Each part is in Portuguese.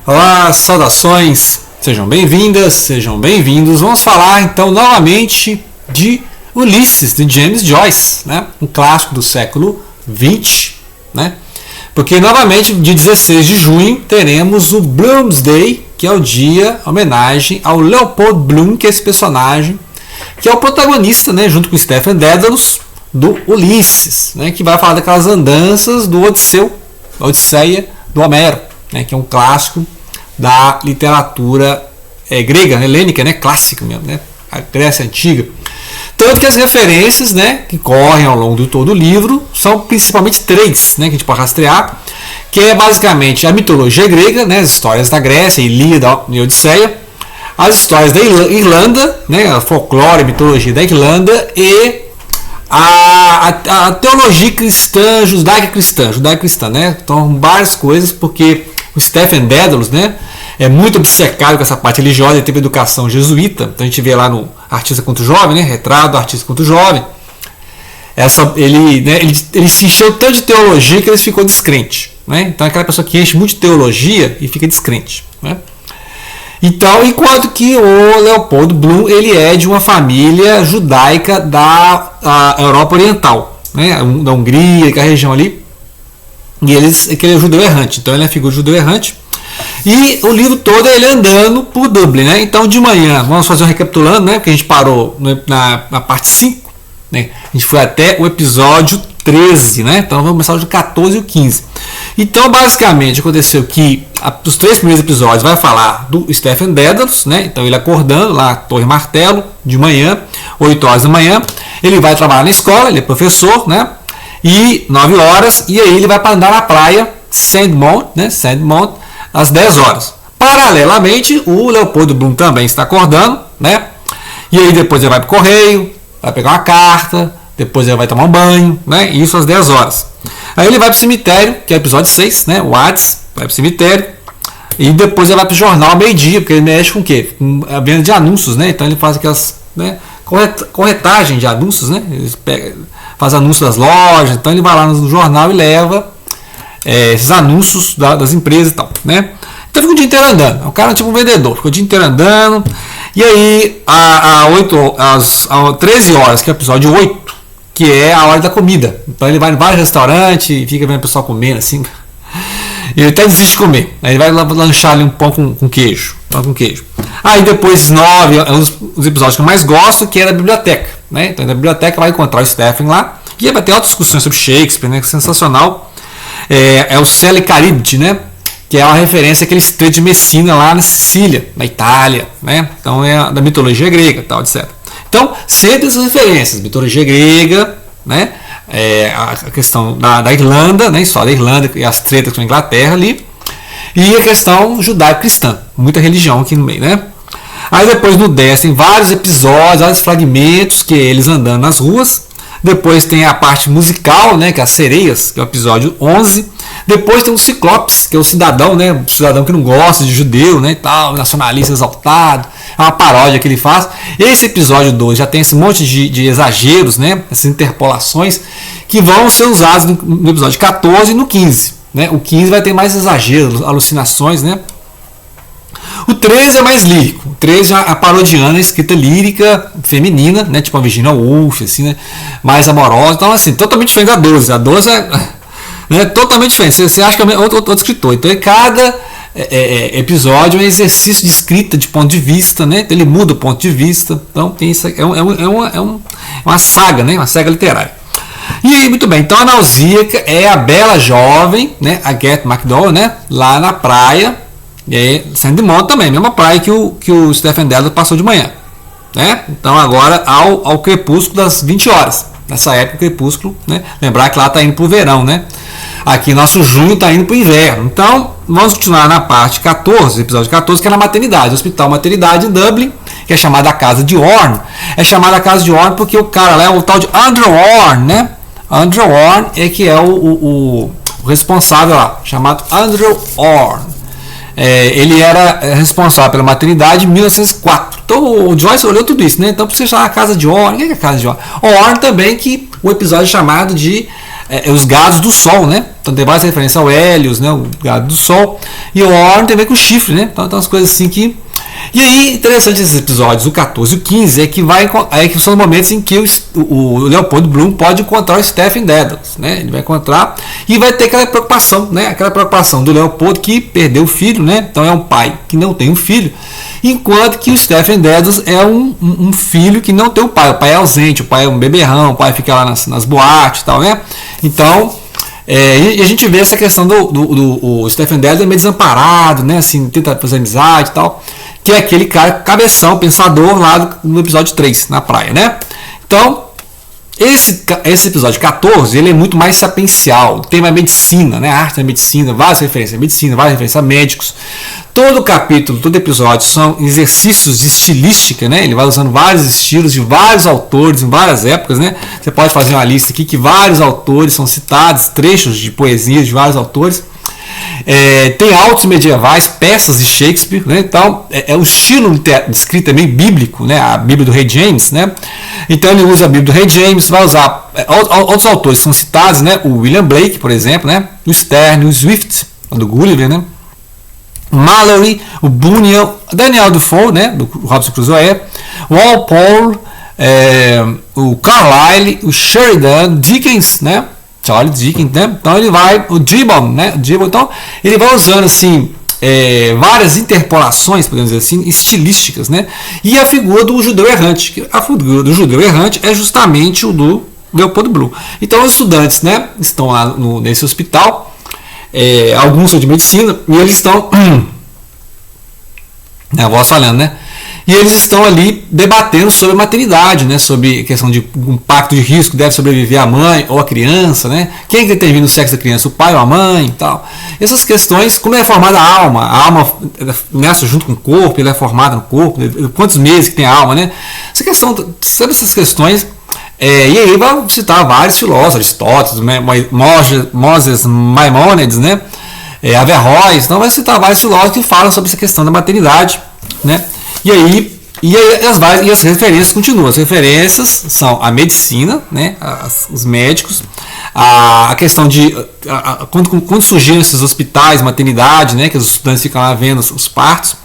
Olá, saudações, sejam bem-vindas, sejam bem-vindos. Vamos falar então novamente de Ulisses, de James Joyce, né? Um clássico do século XX, né? Porque novamente, dia 16 de junho, teremos o Bloomsday, que é o dia homenagem ao Leopold Bloom, que é esse personagem, que é o protagonista, né, junto com Stephen Dedalus, do Ulisses, né, que vai falar daquelas andanças do Odisseia do Homero, né, que é um clássico da literatura grega, helênica, né, clássica mesmo, né, a Grécia Antiga. Tanto que as referências, né, que correm ao longo de todo o livro são principalmente três, né, que a gente pode rastrear, que é basicamente a mitologia grega, né, as histórias da Grécia, Ilíada e Odisseia, as histórias da Irlanda, né, a folclore, a mitologia da Irlanda e a teologia cristã, judaico-cristã, né? Então, várias coisas, porque o Stephen Dedalus, né, é muito obcecado com essa parte religiosa, ele teve educação jesuíta, então a gente vê lá no Artista Quanto Jovem, né, retrato do Artista Quanto Jovem, ele se encheu tanto de teologia que ele ficou descrente, né? Então é aquela pessoa que enche muito de teologia e fica descrente, né? Então, enquanto que o Leopold Bloom ele é de uma família judaica da Europa Oriental, né, da Hungria, que é a região ali, e que ele é judeu errante, então ele é a figura de judeu errante. E o livro todo é ele andando por Dublin, né? Então, de manhã, vamos fazer um recapitulando, né? Porque a gente parou na parte 5, né? A gente foi até o episódio 13, né? Então vamos começar o 14 e o 15. Então, basicamente, aconteceu que os 3 primeiros episódios vai falar do Stephen Dedalus, né? Então ele acordando lá, Torre Martelo, de manhã, 8 horas da manhã, ele vai trabalhar na escola, ele é professor, né? E 9 horas, e aí ele vai para andar na praia, Sandmount, né? Sandmount, às 10 horas. Paralelamente, o Leopold Bloom também está acordando, né? E aí depois ele vai para o correio, vai pegar uma carta, depois ele vai tomar um banho, né? Isso às 10 horas. Aí ele vai para o cemitério, que é o episódio 6, né? O Hades, vai para o cemitério. E depois ele vai para o jornal ao meio-dia, porque ele mexe com o quê? Com a venda de anúncios, né? Então ele faz aquelas, né, corretagem de anúncios, né? Ele faz anúncios das lojas, então ele vai lá no jornal e leva esses anúncios das empresas e tal, né? Então fica o dia inteiro andando. O cara é tipo um vendedor, fica o dia inteiro andando. E aí, às 13 horas, que é o episódio 8, que é a hora da comida. Então ele vai em vários restaurantes e fica vendo o pessoal comendo assim. Ele até desiste de comer. Aí ele vai lanchar ali um pão com queijo. Pão com queijo. Aí depois 9, os episódios que eu mais gosto, que é da biblioteca, né? Então na biblioteca vai encontrar o Stephen lá. E vai ter altas discussões sobre Shakespeare, né? Sensacional. É o Sele Charybdis, né? Que é uma referência àquele estreito de Messina lá na Sicília, na Itália, né? Então é da mitologia grega, tal, etc. Então, sempre essas referências, mitologia grega, né? A questão da Irlanda, né? Só da Irlanda e as tretas com a Inglaterra ali, e a questão judaico-cristã, muita religião aqui no meio, né? Aí depois no 10 tem vários episódios, vários fragmentos que é eles andando nas ruas. Depois tem a parte musical, né, que é as sereias, que é o episódio 11. Depois tem o Ciclopes, que é o cidadão, né, o cidadão que não gosta de judeu, né, e tal, nacionalista exaltado. É uma paródia que ele faz. Esse episódio 2 já tem esse monte de exageros, né, essas interpolações, que vão ser usados no episódio 14 e no 15. Né. O 15 vai ter mais exageros, alucinações, né. O 13 é mais lírico. O 13 é a parodiana, escrita lírica, feminina, né? Tipo a Virginia Woolf, assim, né? Mais amorosa. Então, assim, totalmente diferente da 12. A 12 é, né, totalmente diferente. Você acha que é outro escritor. Então, cada episódio é um exercício de escrita de ponto de vista, né? Ele muda o ponto de vista. Então, tem isso, uma saga, né? Uma saga literária. E aí, muito bem. Então, a Nausíaca é a bela jovem, né? A Gat McDowell, né? Lá na praia. E aí, Sandmount também, mesma praia que o Stephen Dedalus passou de manhã, né? Então agora ao crepúsculo das 20 horas. Nessa época o crepúsculo, né? Lembrar que lá está indo para o verão, né? Aqui nosso junho está indo para o inverno. Então vamos continuar na parte 14, episódio 14, que é na maternidade, Hospital Maternidade em Dublin, que é chamada a Casa de Orne. É chamada a Casa de Orne porque o cara lá é o tal de Andrew Orne, né? Andrew Orne é que é o responsável lá, chamado Andrew Orne. Ele era responsável pela maternidade em 1904. Então o Joyce olhou tudo isso, né? Então por isso chamar a Casa de Orne. O que é a Casa de Orne? Orne também, que o episódio é chamado de os gados do Sol, né? Então tem várias referências ao Hélios, né? O gado do Sol. E o Orion tem a ver com o chifre, né? Então tem umas coisas assim que... E aí, interessante esses episódios, o 14 e o 15, é que são os momentos em que o Leopold Bloom pode encontrar o Stephen Dedalus, né? Ele vai encontrar e vai ter aquela preocupação, né? Aquela preocupação do Leopold que perdeu o filho, né? Então é um pai que não tem um filho, enquanto que o Stephen Dedalus é um filho que não tem um pai. O pai é ausente, o pai é um beberrão, o pai fica lá nas boates e tal, né? Então... e a gente vê essa questão do Stephen Dedalus meio desamparado, né? Assim, tenta fazer amizade e tal, que é aquele cara cabeção, pensador lá no episódio 3, na praia, né? Então, esse episódio 14, ele é muito mais sapiencial, tem mais medicina, né? Arte da medicina, várias referências à medicina, várias referências a médicos. Todo capítulo, todo episódio são exercícios de estilística, né? Ele vai usando vários estilos de vários autores em várias épocas, né? Você pode fazer uma lista aqui que vários autores são citados, trechos de poesias de vários autores. Tem autos medievais, peças de Shakespeare, né? Então o estilo de escrita meio bíblico, né? A Bíblia do Rei James, né? Então ele usa a Bíblia do Rei James, vai usar outros autores são citados, né? O William Blake, por exemplo, né? O Sterne, o Swift, do Gulliver, né? Mallory, o Bunyan, Daniel Defoe, né? Do Robinson Crusoe, o Walpole, o Carlyle, o Sheridan, Dickens, né? Charles Dickens, né? Então ele vai, o Gibbon, né? Então ele vai usando assim várias interpolações, podemos dizer assim, estilísticas, né? E a figura do judeu errante, a figura do judeu errante é justamente o do Leopold Bloom. Então os estudantes, né, estão lá nesse hospital, alguns são de medicina e eles estão, a voz falando, né? E eles estão ali debatendo sobre a maternidade, né? Sobre a questão de um pacto de risco, deve sobreviver a mãe ou a criança, né? Quem determina o sexo da criança, o pai ou a mãe e tal. Essas questões, como é formada a alma nessa junto com o corpo, ele é formada no corpo, quantos meses que tem a alma, né? Essa questão, sabe essas questões, e aí vai citar vários filósofos, Aristóteles, Moses Maimônides, né? Averroes, então vai citar vários filósofos que falam sobre essa questão da maternidade, né? E aí as referências continuam. As referências são a medicina, né, os médicos, a questão de quando surgiram esses hospitais, maternidade, né, que os estudantes ficam lá vendo os partos.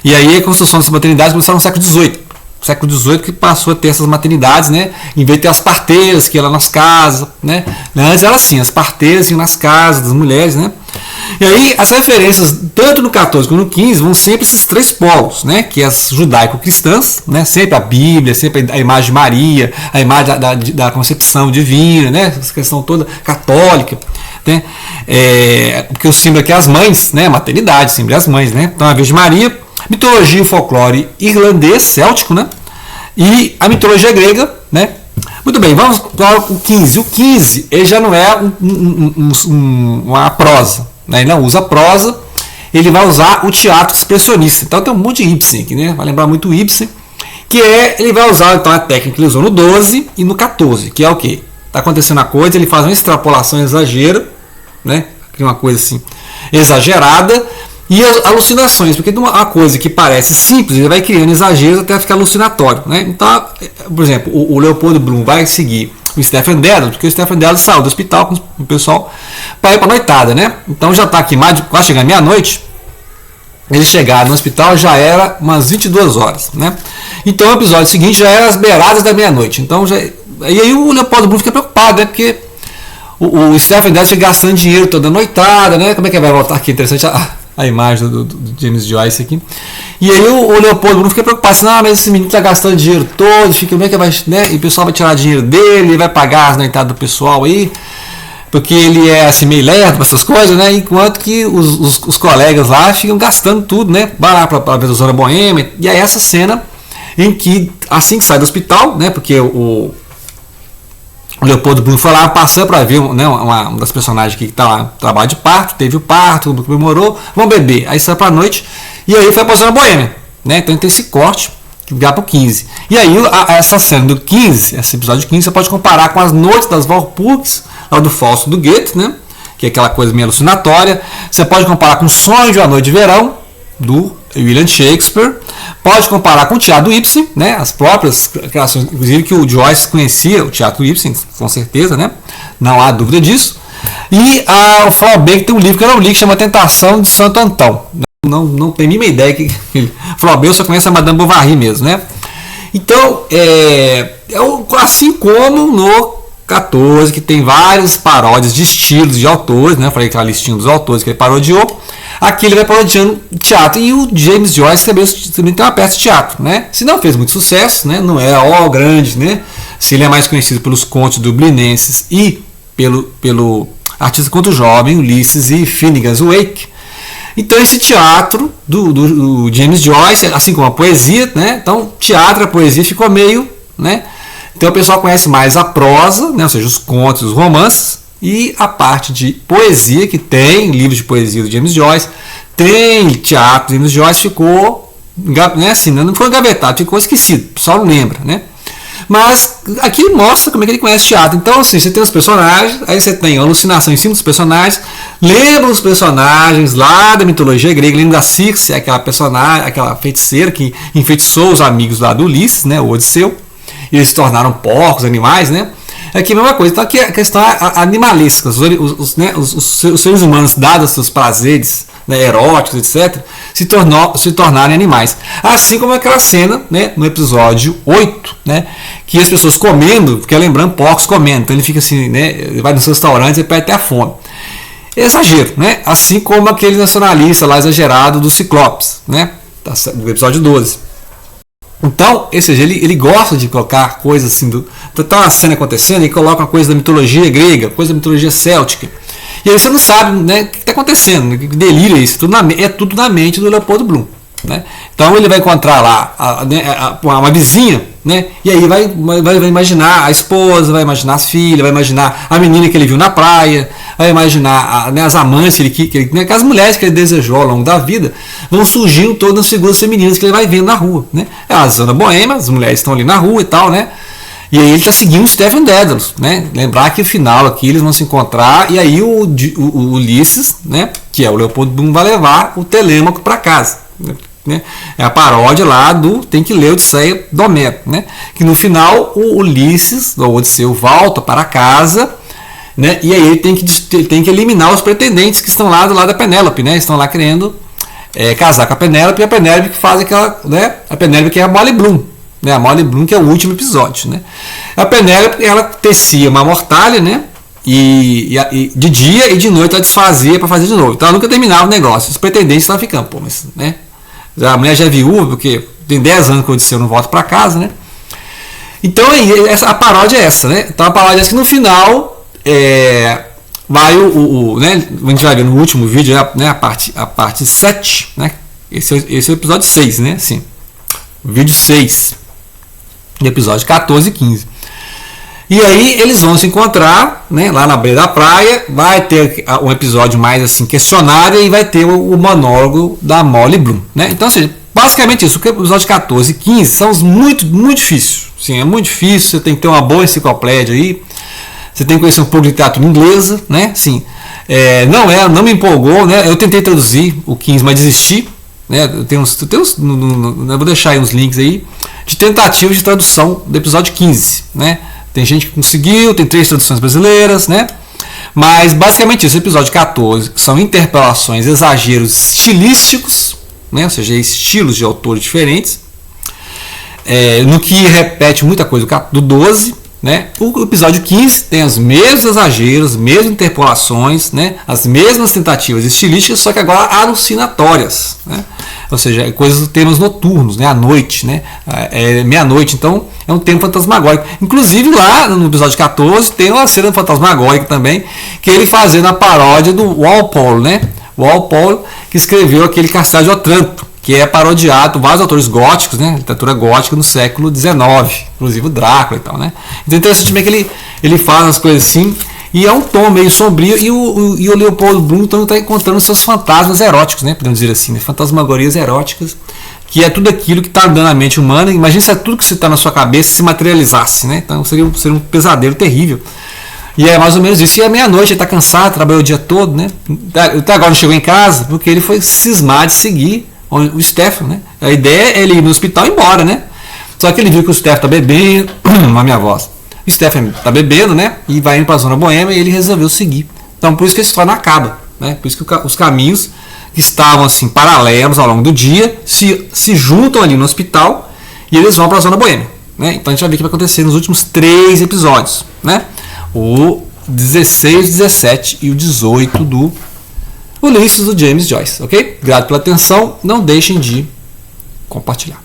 E aí a construção dessas maternidades começou no século XVIII. Século XVIII que passou a ter essas maternidades, né, em vez de ter as parteiras que iam lá nas casas, né. Antes era assim, as parteiras iam nas casas das mulheres, né. E aí as referências, tanto no 14 como no 15, vão sempre esses três polos, né? Que é as judaico-cristãs, né? Sempre a Bíblia, sempre a imagem de Maria, a imagem da concepção divina, né? Essa questão toda católica, né? Porque o símbolo aqui é as mães, né? Maternidade, sempre as mães, né? Então a Virgem Maria, mitologia e folclore irlandês, céltico, né? E a mitologia grega, né? Muito bem, vamos para o 15. O 15 ele já não é uma prosa, né? Ele não usa prosa, ele vai usar o teatro expressionista. Então tem um monte de Ibsen aqui, né? Vai lembrar muito Ibsen, que ele vai usar então a técnica que ele usou no 12 e no 14, que é o quê? Está acontecendo a coisa, ele faz uma extrapolação exagera, né? Uma coisa assim exagerada, e as alucinações, porque uma coisa que parece simples, ele vai criando exageros até ficar alucinatório, né? Então, por exemplo, o Leopold Bloom vai seguir o Stephen Dedalus, porque o Stephen Dedalus saiu do hospital com o pessoal para ir para a noitada, né? Então já está aqui quase chegando meia-noite. Eles chegaram no hospital, já era umas 22 horas, né? Então o episódio seguinte já era as beiradas da meia-noite. Então e aí o Leopold Bloom fica preocupado, né? Porque o Stephen Dedalus fica gastando dinheiro toda noitada, né? Como é que vai voltar aqui? Interessante a imagem do James Joyce aqui. E aí o Leopold Bloom fica preocupado assim, mas esse menino está gastando dinheiro todo, fica, como é que vai, né? E o pessoal vai tirar dinheiro dele, ele vai pagar as noitadas do pessoal aí, porque ele é assim meio lerdo para essas coisas, né? Enquanto que os colegas lá ficam gastando tudo, né? Vai lá para a Zona Boêmia. E aí essa cena em que, assim que sai do hospital, né? Porque o Leopold Bloom foi lá, passou para ver, né, uma das personagens que está lá, trabalho de parto, teve o parto, comemorou, vão beber. Aí sai para a noite e aí foi para a Zona Boêmia, né? Então tem esse corte que vai para o 15. E aí essa cena do 15, esse episódio 15, você pode comparar com as noites das Walpurgis, lá do Fausto do Goethe, né? Que é aquela coisa meio alucinatória. Você pode comparar com o Sonho de uma Noite de Verão, do William Shakespeare. Pode comparar com o teatro Ibsen, né? As próprias criações, inclusive que o Joyce conhecia o teatro Ibsen, com certeza, né? Não há dúvida disso. E o Flaubert tem um livro que eu não li, que chama Tentação de Santo Antão. Não tem a mínima ideia que Flaubert só conhece a Madame Bovary mesmo, né? Então, assim como no 14, que tem várias paródias de estilos de autores, né? Eu falei aquela listinha dos autores que ele parodiou. Aqui ele vai parodiando teatro. E o James Joyce também tem uma peça de teatro, né? Se não fez muito sucesso, né? Não é grande, né? Se ele é mais conhecido pelos contos dublinenses e pelo Artista Quanto Jovem, Ulisses e Finnegan's Wake. Então esse teatro do James Joyce, assim como a poesia, né? Então teatro e a poesia ficou meio, né? Então o pessoal conhece mais a prosa, né? Ou seja, os contos, os romances, e a parte de poesia, que tem livros de poesia do James Joyce, tem teatro do James Joyce, ficou, né? Assim, não foi engavetado, ficou esquecido, o pessoal não lembra, né? Mas aqui mostra como é que ele conhece teatro. Então, assim, você tem os personagens, aí você tem a alucinação em cima dos personagens, lembra os personagens lá da mitologia grega, lembra da Circe, aquela personagem, aquela feiticeira que enfeitiçou os amigos lá do Ulisses, né, o Odisseu, e eles se tornaram porcos, animais, né? Aqui a mesma coisa. Então aqui a questão animalesca, os seres humanos, dados seus prazeres, né, eróticos, etc., se tornarem animais. Assim como aquela cena, né, no episódio 8, né, que as pessoas comendo, porque lembrando, porcos comendo, então ele fica assim, né, ele vai nos restaurantes e perde até a fome. Exagero, né? Assim como aquele nacionalista lá exagerado do Ciclopes, né, do episódio 12. Então, ou seja, ele gosta de colocar coisas assim, tá uma cena acontecendo e coloca uma coisa da mitologia grega, coisa da mitologia céltica. E aí você não sabe, né, o que está acontecendo, que delírio é isso, é tudo na mente do Leopoldo Bloom. Né? Então ele vai encontrar lá uma vizinha, né? E aí vai imaginar a esposa, vai imaginar as filhas, vai imaginar a menina que ele viu na praia, vai imaginar as amantes, né, as mulheres que ele desejou ao longo da vida, vão surgindo todas as figuras femininas que ele vai vendo na rua. Né? É a Zona Boêmia, as mulheres estão ali na rua e tal, né? E aí ele está seguindo o Stephen Dedalus, né? Lembrar que no final aqui eles vão se encontrar e aí o Ulisses, né? Que é o Leopoldo Bloom, vai levar o Telêmaco para casa. Né? É a paródia lá do Tem que ler Odisseia do Homero, né? Que no final o Ulisses, o Odisseu, volta para casa, né? E aí ele tem que eliminar os pretendentes que estão lá do lado da Penélope, né? Estão lá querendo casar com a Penélope, e a Penélope que faz aquela, né? A Penélope que é a Molly Bloom, né? A Molly Bloom que é o último episódio, né? A Penélope, ela tecia uma mortalha, né? E de dia e de noite ela desfazia para fazer de novo. Então ela nunca terminava o negócio. Os pretendentes estavam ficando, pô, mas, né? A mulher já é viúva, porque tem 10 anos que o Odisseu não volta para casa, né? Então a paródia é essa, né? Então a paródia é essa que no final vai né? A gente vai ver no último vídeo, né? a parte 7, né? Esse é o episódio 6, né? Assim, o vídeo 6 do episódio 14 e 15. E aí eles vão se encontrar, né, lá na beira da praia, vai ter um episódio mais assim questionário e vai ter o monólogo da Molly Bloom, né? Então, assim, basicamente isso, o episódio 14 e 15 são muito, muito difíceis. Sim, é muito difícil, você tem que ter uma boa enciclopédia aí, você tem que conhecer um pouco de literatura inglesa, né? Sim, não me empolgou, né? Eu tentei traduzir o 15, mas desisti, né? Eu vou deixar aí uns links aí de tentativas de tradução do episódio 15, né? Tem gente que conseguiu, tem 3 traduções brasileiras, né? Mas basicamente isso, o episódio 14 são interpelações, exageros estilísticos, né? Ou seja, estilos de autores diferentes, no que repete muita coisa do 12, né? O episódio 15 tem os mesmos exageros, as mesmas interpolações, né? As mesmas tentativas estilísticas, só que agora alucinatórias, né? Ou seja, coisas, temas noturnos, né? À noite, né? Meia-noite, então é um tema fantasmagórico. Inclusive lá no episódio 14 tem uma cena fantasmagórica também, que ele fazendo a paródia do Walpole, né? Walpole, que escreveu aquele Castelo de Otranto, que é parodiado por vários autores góticos, né? Literatura gótica no século XIX, inclusive o Drácula e tal, né? Então é interessante também que ele faz as coisas assim, e é um tom meio sombrio, e o Leopoldo Bloom então está encontrando seus fantasmas eróticos, né? Podemos dizer assim, né? Fantasmagorias eróticas, que é tudo aquilo que está dando à mente humana. Imagina se é tudo que está na sua cabeça se materializasse, né? Então seria um pesadelo terrível. E é mais ou menos isso. E à meia-noite ele está cansado, trabalhou o dia todo, né? Até agora não chegou em casa, porque ele foi cismar de seguir o Stefan, né? A ideia é ele ir no hospital e ir embora, né? Só que ele viu que o Stefan tá bebendo, a minha voz. O Stefan tá bebendo, né? E vai indo para a zona boêmia e ele resolveu seguir. Então por isso que a história não acaba, né? Por isso que os caminhos que estavam assim paralelos ao longo do dia se juntam ali no hospital e eles vão para a zona boêmia, né? Então a gente vai ver o que vai acontecer nos últimos 3 episódios, né? O 16, 17 e o 18 do Ulisses do James Joyce, ok? Obrigado pela atenção, não deixem de compartilhar.